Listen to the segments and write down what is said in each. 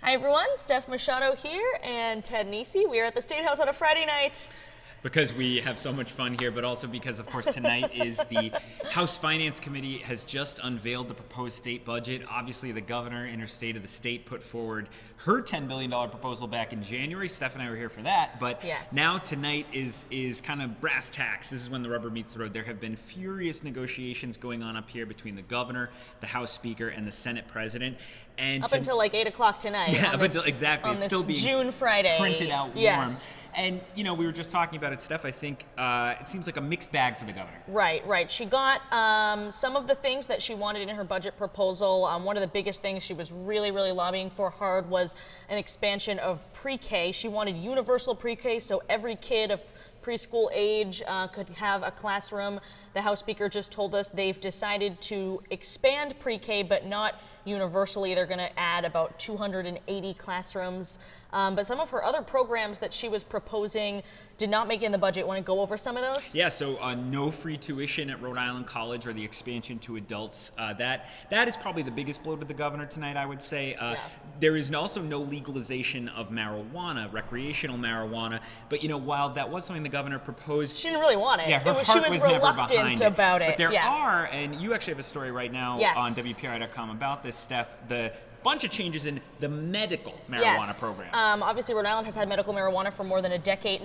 Hi everyone, Steph Machado here and Ted Nesi. We are at the State House on a Friday night. Because we have so much fun here, but also because, of course, tonight is the House Finance Committee has just unveiled the proposed state budget. Obviously, the governor in her State of the State put forward her $10 billion proposal back in January. Steph and I were here for that. But now tonight is kind of brass tacks. This is when the rubber meets the road. There have been furious negotiations going on up here between the governor, the House Speaker, and the Senate President. And up until like 8 o'clock tonight. Yeah, up until exactly. It's still being June Friday. Printed out warm. Yes. And, you know, we were just talking about it, Steph. I think it seems like a mixed bag for the governor. Right. She got some of the things that she wanted in her budget proposal. One of the biggest things she was really lobbying for hard was an expansion of pre-K. She wanted universal pre-K, so every kid of preschool age could have a classroom. The House Speaker just told us they've decided to expand pre-K, but not universally. They're going to add about 280 classrooms. But some of her other programs that she was proposing did not make it in the budget. Want to go over some of those? Yeah, so no free tuition at Rhode Island College or the expansion to adults. That is probably the biggest blow to the governor tonight, I would say. There is also no legalization of marijuana, recreational marijuana. But, you know, while that was something the governor proposed, she didn't really want it. Yeah, her she heart was never reluctant behind about it. But there are, and you actually have a story right now on WPRI.com about this, Steph, the bunch of changes in the medical marijuana program. Obviously, Rhode Island has had medical marijuana for more than a decade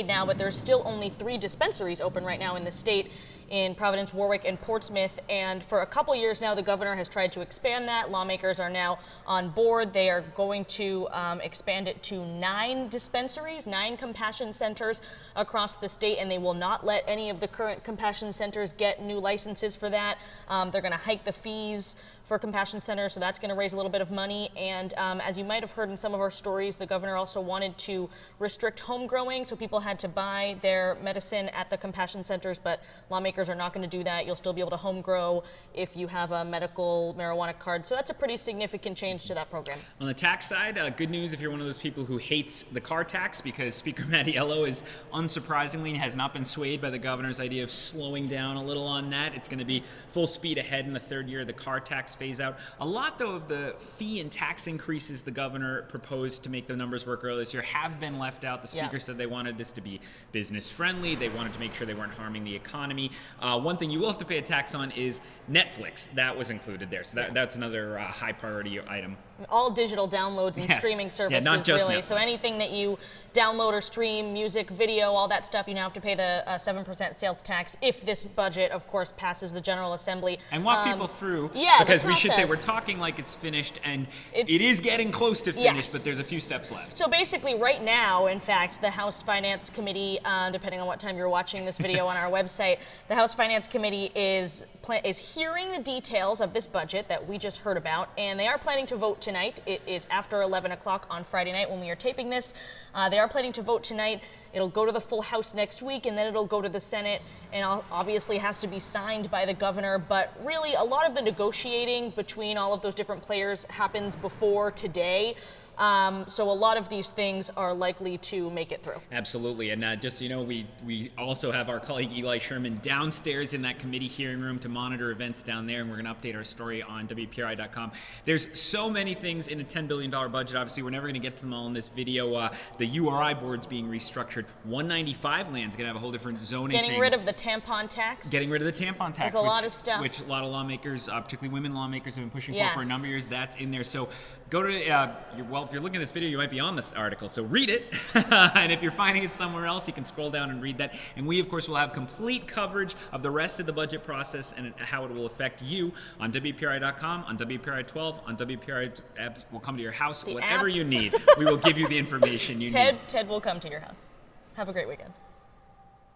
now, but there's still only 3 dispensaries open right now in the state, in Providence, Warwick, and Portsmouth. And for a couple years now, the governor has tried to expand that. Lawmakers are now on board. They are going to expand it to 9 dispensaries, 9 compassion centers across the state, and they will not let any of the current compassion centers get new licenses for that. They're going to hike the fees for compassion centers, so that's going to raise a little bit of money. And as you might have heard in some of our stories, the governor also wanted to restrict home growing, so people had to buy their medicine at the compassion centers, but lawmakers are not going to do that. You'll still be able to home grow if you have a medical marijuana card. So that's a pretty significant change to that program. On the tax side, good news if you're one of those people who hates the car tax, because Speaker Mattiello is unsurprisingly has not been swayed by the governor's idea of slowing down a little on that. It's going to be full speed ahead in the 3rd year of the car tax phase out. A lot, though, of the fee and tax increases the governor proposed to make the numbers work earlier this year have been left out. The Speaker said they wanted this to be business friendly. They wanted to make sure they weren't harming the economy. One thing you will have to pay a tax on is Netflix. That was included there. So that's another high priority item. All digital downloads and streaming services, not just really. Netflix. So anything that you download or stream, music, video, all that stuff, you now have to pay the 7% sales tax if this budget, of course, passes the General Assembly. And walk people through, because we should say we're talking like it's finished, and it is getting close to finished, but there's a few steps left. So basically right now, in fact, the House Finance Committee, depending on what time you're watching this video on our website, the House Finance Committee is hearing the details of this budget that we just heard about, and they are planning to vote tonight. It is after 11 o'clock on Friday night when we are taping this. They are planning to vote tonight. It'll go to the full House next week, and then it'll go to the Senate, and obviously has to be signed by the governor. But really, a lot of the negotiating between all of those different players happens before today. So a lot of these things are likely to make it through. Absolutely. And just so you know, we also have our colleague Eli Sherman downstairs in that committee hearing room to monitor events down there, and we're going to update our story on WPRI.com. There's so many things in a $10 billion budget. Obviously, we're never going to get to them all in this video. The URI board's being restructured. 195 land's going to have a whole different zoning thing. Getting rid of the tampon tax. Getting rid of the tampon tax. There's a lot of stuff. Which a lot of lawmakers, particularly women lawmakers, have been pushing for a number of years. That's in there. So go to, if you're looking at this video, you might be on this article, so read it. And if you're finding it somewhere else, you can scroll down and read that. And we, of course, will have complete coverage of the rest of the budget process and how it will affect you on WPRI.com, on WPRI 12, on WPRI apps. We'll come to your house, whatever you need. We will give you the information you need. Ted will come to your house. Have a great weekend.